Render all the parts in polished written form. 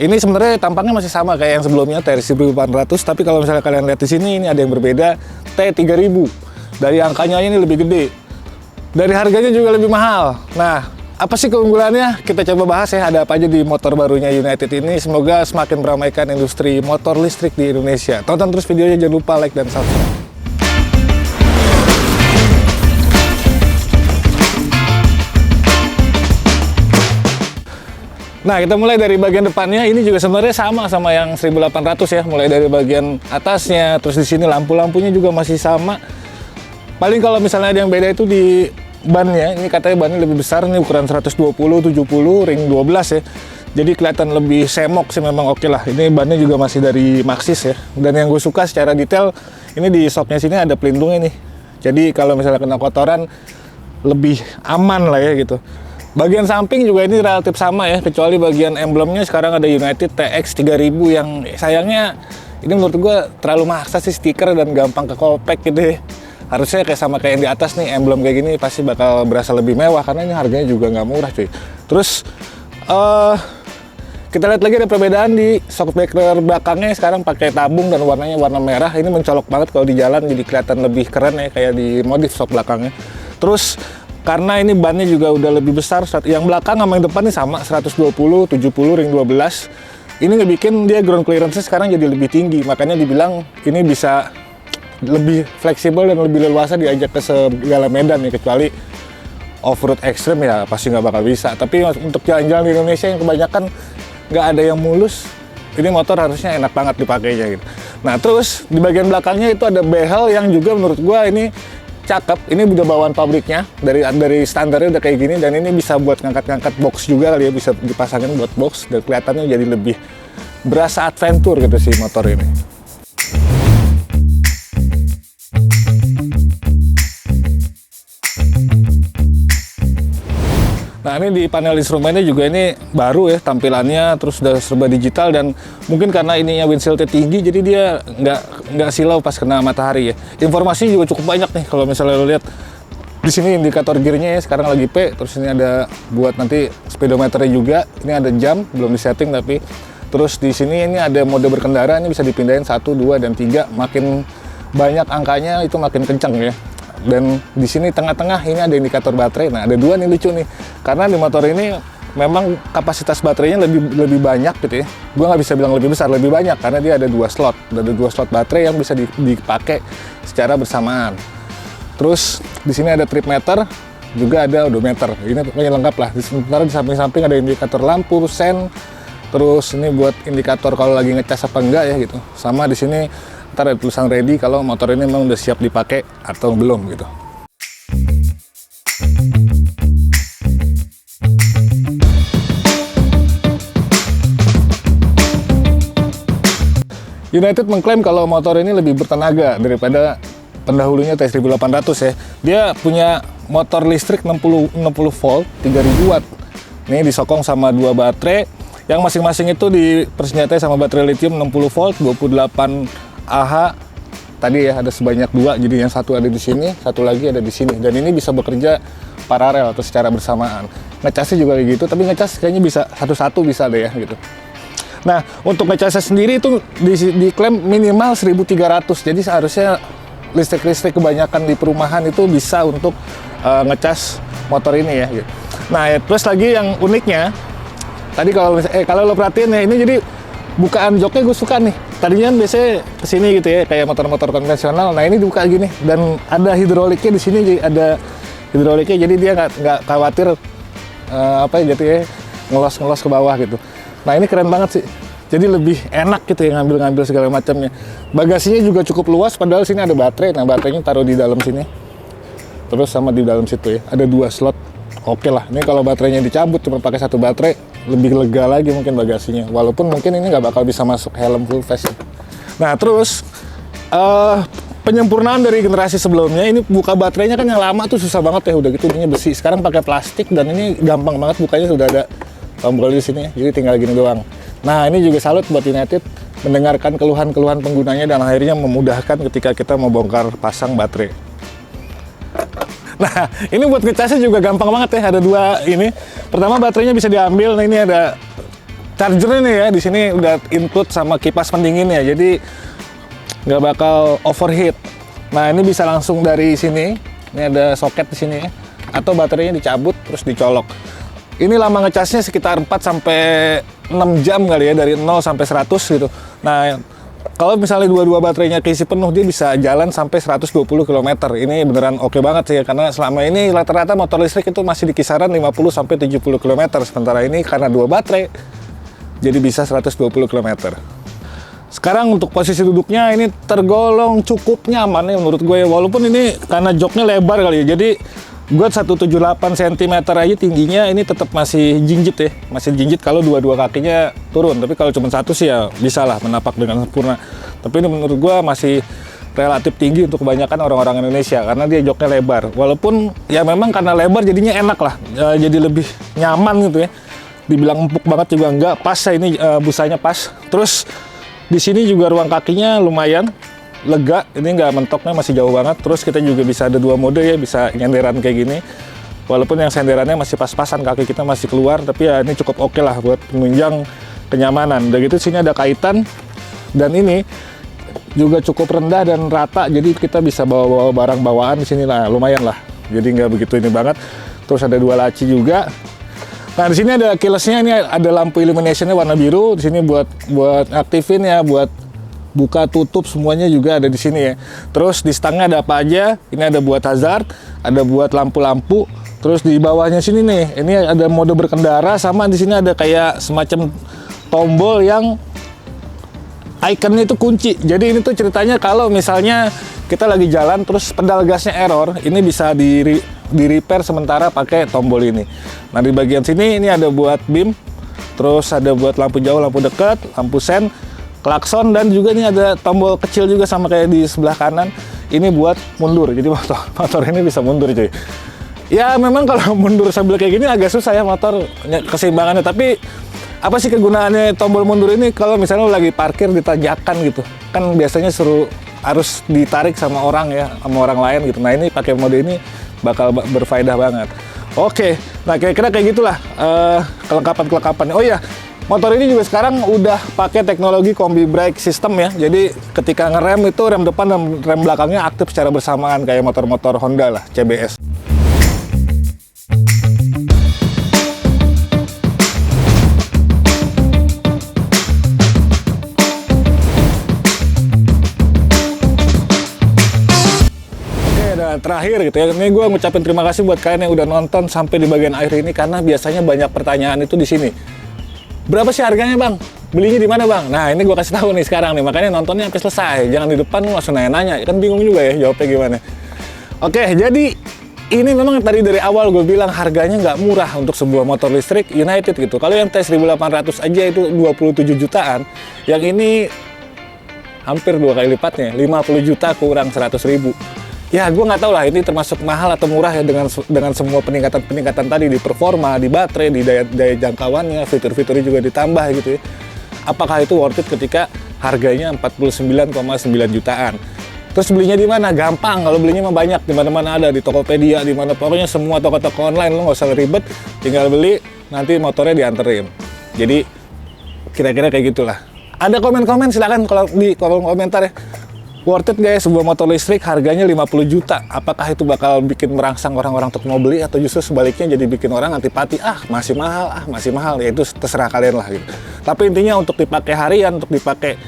Ini sebenarnya tampangnya masih sama kayak yang sebelumnya T1800, tapi kalau misalnya kalian lihat di sini ini ada yang berbeda, T3000. Dari angkanya ini lebih gede. Dari harganya juga lebih mahal. Nah, apa sih keunggulannya? Kita coba bahas ya, ada apa aja di motor barunya United ini. Semoga semakin meramaikan industri motor listrik di Indonesia. Tonton terus videonya, jangan lupa like dan subscribe. Nah, kita mulai dari bagian depannya. Ini juga sebenarnya sama yang 1800 ya. Mulai dari bagian atasnya, terus di sini lampu-lampunya juga masih sama. Paling kalau misalnya ada yang beda itu di bannya. Ini katanya bannya lebih besar, ini ukuran 120/70 ring 12 ya. Jadi kelihatan lebih semok sih, memang oke lah. Ini bannya juga masih dari Maxxis ya. Dan yang gue suka secara detail, ini di shocknya sini ada pelindungnya nih. Jadi kalau misalnya kena kotoran lebih aman lah ya gitu. Bagian samping juga ini relatif sama ya, kecuali bagian emblemnya sekarang ada United TX3000 yang sayangnya ini menurut gue terlalu maksa sih, stiker dan gampang ke kopek gitu ya. Harusnya kayak sama kayak yang di atas nih, emblem kayak gini pasti bakal berasa lebih mewah karena ini harganya juga nggak murah cuy. Terus kita lihat lagi ada perbedaan di shock breaker belakangnya, sekarang pakai tabung dan warnanya warna merah. Ini mencolok banget kalau di jalan, jadi kelihatan lebih keren ya kayak di modif shock belakangnya. Terus karena ini bannya juga udah lebih besar, yang belakang sama yang depan nih sama 120/70 ring 12. Ini ngebikin dia ground clearance sekarang jadi lebih tinggi, makanya dibilang ini bisa lebih fleksibel dan lebih leluasa diajak ke segala medan nih, kecuali off-road ekstrim ya pasti nggak bakal bisa. Tapi untuk jalan-jalan di Indonesia yang kebanyakan nggak ada yang mulus, ini motor harusnya enak banget dipakainya gitu. Nah, terus di bagian belakangnya itu ada behel yang juga menurut gua ini cakep. Ini udah bawaan pabriknya, dari standarnya udah kayak gini, dan ini bisa buat ngangkat-ngangkat box juga kali ya, bisa dipasangin buat box dan kelihatannya jadi lebih berasa adventure gitu sih motor ini. Nah, ini di panel instrumennya juga ini baru ya tampilannya, terus udah serba digital, dan mungkin karena ininya windshieldnya tinggi jadi dia nggak silau pas kena matahari ya. Informasinya juga cukup banyak nih, kalau misalnya lo lihat di sini indikator gearnya ya sekarang lagi P, terus ini ada buat nanti speedometernya juga, ini ada jam belum disetting tapi. Terus di sini ini ada mode berkendara, ini bisa dipindahin 1, 2, dan 3, makin banyak angkanya itu makin kencang ya. Dan di sini tengah-tengah ini ada indikator baterai. Nah, ada dua nih lucu nih, karena di motor ini memang kapasitas baterainya lebih banyak gitu ya. Gua nggak bisa bilang lebih besar, lebih banyak karena dia ada dua slot baterai yang bisa dipakai secara bersamaan. Terus di sini ada trip meter, juga ada odometer. Ini pokoknya lengkap lah. Sementara di samping-samping ada indikator lampu, sen, terus ini buat indikator kalau lagi ngecas apa enggak ya gitu. Sama di sini ntar ada tulisan ready kalau motor ini memang udah siap dipakai atau belum gitu. United mengklaim kalau motor ini lebih bertenaga daripada pendahulunya T1800 ya. Dia punya motor listrik 60 volt 3000 watt. Ini disokong sama dua baterai yang masing-masing itu dipersenjatai sama baterai lithium 60 volt 28 Ah tadi ya, ada sebanyak dua, jadi yang satu ada di sini, satu lagi ada di sini, dan ini bisa bekerja paralel atau secara bersamaan. Ngecasnya juga kayak gitu, tapi ngecas kayaknya bisa satu-satu bisa deh ya gitu. Nah, untuk ngecasnya sendiri itu diklaim minimal 1300, jadi seharusnya listrik kebanyakan di perumahan itu bisa untuk ngecas motor ini ya gitu. Nah ya, terus lagi yang uniknya tadi kalau lo perhatiin ya, ini jadi bukaan joknya gue suka nih. Tadinya biasanya kesini gitu ya, kayak motor-motor konvensional. Nah, ini dibuka gini, dan ada hidroliknya di sini, ada hidroliknya, jadi dia nggak khawatir jadi ya ngelos ke bawah gitu. Nah, ini keren banget sih. Jadi lebih enak gitu ya ngambil segala macamnya. Bagasinya juga cukup luas, padahal sini ada baterai. Nah, baterainya taruh di dalam sini. Terus sama di dalam situ ya, ada dua slot. Oke lah, ini kalau baterainya dicabut cuma pakai satu baterai, lebih lega lagi mungkin bagasinya. Walaupun mungkin ini nggak bakal bisa masuk helm full face. Nah, terus penyempurnaan dari generasi sebelumnya, ini buka baterainya kan yang lama tuh susah banget ya, udah gitu ininya besi. Sekarang pakai plastik, dan ini gampang banget bukanya, sudah ada tombol di sini, jadi tinggal gini doang. Nah, ini juga salut buat United mendengarkan keluhan-keluhan penggunanya dan akhirnya memudahkan ketika kita mau bongkar pasang baterai. Nah, ini buat ngecasnya juga gampang banget ya, ada dua ini. Pertama, baterainya bisa diambil. Nah, ini ada chargernya nih ya, di sini udah include sama kipas pendinginnya, jadi nggak bakal overheat. Nah ini bisa langsung dari sini, ini ada soket di sini ya, atau baterainya dicabut terus dicolok. Ini lama ngecasnya sekitar 4 sampai 6 jam kali ya, dari 0 sampai 100 gitu. Nah kalau misalnya dua-dua baterainya keisi penuh, dia bisa jalan sampai 120 km. Ini beneran oke banget sih ya, karena selama ini rata-rata motor listrik itu masih di kisaran 50 sampai 70 km. Sementara ini karena dua baterai, jadi bisa 120 km. Sekarang untuk posisi duduknya ini tergolong cukup nyaman ya menurut gue ya. Walaupun ini karena joknya lebar kali ya, jadi gue 178 cm aja tingginya, ini tetap masih jinjit ya. Masih jinjit kalau dua-dua kakinya turun. Tapi kalau cuma satu sih ya bisa lah menapak dengan sempurna. Tapi ini menurut gue masih relatif tinggi untuk kebanyakan orang-orang Indonesia karena dia joknya lebar. Walaupun ya memang karena lebar jadinya enak lah, jadi lebih nyaman gitu ya. Dibilang empuk banget juga enggak, pas ya ini busanya pas. Terus di sini juga ruang kakinya lumayan lega, ini nggak mentoknya masih jauh banget. Terus kita juga bisa ada dua mode ya, bisa nyenderan kayak gini. Walaupun yang senderannya masih pas-pasan, kaki kita masih keluar, tapi ya ini cukup oke lah buat menunjang kenyamanan. Dan gitu sini ada kaitan, dan ini juga cukup rendah dan rata, jadi kita bisa bawa barang bawaan di sini lah, lumayan lah. Jadi nggak begitu ini banget. Terus ada dua laci juga. Nah di sini ada keylessnya, ini ada lampu illuminationnya warna biru. Di sini buat aktifin ya, buat buka tutup semuanya juga ada di sini ya. Terus di stangnya ada apa aja? Ini ada buat hazard, ada buat lampu-lampu. Terus di bawahnya sini nih, ini ada mode berkendara, sama di sini ada kayak semacam tombol yang ikonnya itu kunci. Jadi ini tuh ceritanya kalau misalnya kita lagi jalan terus pedal gasnya error, ini bisa di repair sementara pakai tombol ini. Nah di bagian sini ini ada buat beam, terus ada buat lampu jauh, lampu dekat, lampu sen, klakson, dan juga ini ada tombol kecil juga sama kayak di sebelah kanan. Ini buat mundur, jadi motor ini bisa mundur cuy. Ya memang kalau mundur sambil kayak gini agak susah ya motor keseimbangannya, tapi apa sih kegunaannya tombol mundur ini? Kalau misalnya lagi parkir di tanjakan gitu, kan biasanya harus ditarik sama orang ya, sama orang lain gitu. Nah ini pakai mode ini bakal berfaedah banget. Oke, nah kira-kira kayak gitulah kelengkapan-kelengkapannya. Oh iya, motor ini juga sekarang udah pakai teknologi combi brake system ya. Jadi ketika ngerem itu rem depan dan rem belakangnya aktif secara bersamaan kayak motor-motor Honda lah, CBS. Terakhir gitu ya, ini gue ngucapin terima kasih buat kalian yang udah nonton sampai di bagian akhir ini, karena biasanya banyak pertanyaan itu di sini. Berapa sih harganya bang? Belinya di mana bang? Nah ini gue kasih tahu nih sekarang nih, makanya nontonnya sampai selesai. Jangan di depan langsung nanya-nanya, kan bingung juga ya jawabnya gimana. Oke, jadi ini memang tadi dari awal gue bilang harganya nggak murah untuk sebuah motor listrik United gitu. Kalau yang T1800 aja itu 27 jutaan, yang ini hampir 2 kali lipatnya, 50 juta kurang 100 ribu. Ya, gue nggak tahu lah ini termasuk mahal atau murah ya dengan semua peningkatan tadi di performa, di baterai, di daya jangkauannya, fitur-fiturnya juga ditambah gitu ya. Apakah itu worth it ketika harganya 49,9 jutaan? Terus belinya di mana? Gampang, kalau belinya mah banyak, di mana-mana ada, di Tokopedia, di mana pokoknya semua toko-toko online, lo nggak usah ribet, tinggal beli, nanti motornya dianterin. Jadi kira-kira kayak gitulah. Ada komen-komen silakan kalau di kolom komentar ya. Worth it gak ya sebuah motor listrik harganya 50 juta? Apakah itu bakal bikin merangsang orang-orang untuk mau beli, atau justru sebaliknya jadi bikin orang antipati? Masih mahal, ya itu terserah kalian lah gitu. Tapi intinya untuk dipakai harian, untuk dipakai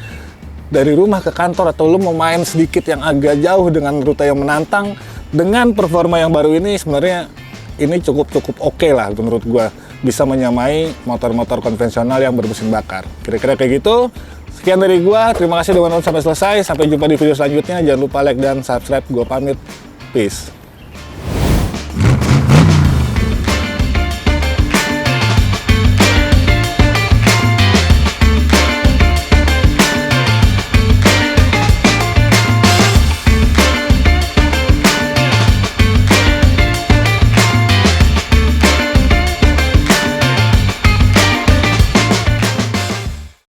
dari rumah ke kantor, atau lu mau main sedikit yang agak jauh dengan rute yang menantang, dengan performa yang baru ini, sebenarnya ini cukup oke lah menurut gua. Bisa menyamai motor-motor konvensional yang bermesin bakar. Kira-kira kayak gitu. Sekian dari gua, terima kasih udah nonton sampai selesai. Sampai jumpa di video selanjutnya. Jangan lupa like dan subscribe. Gua pamit. Peace.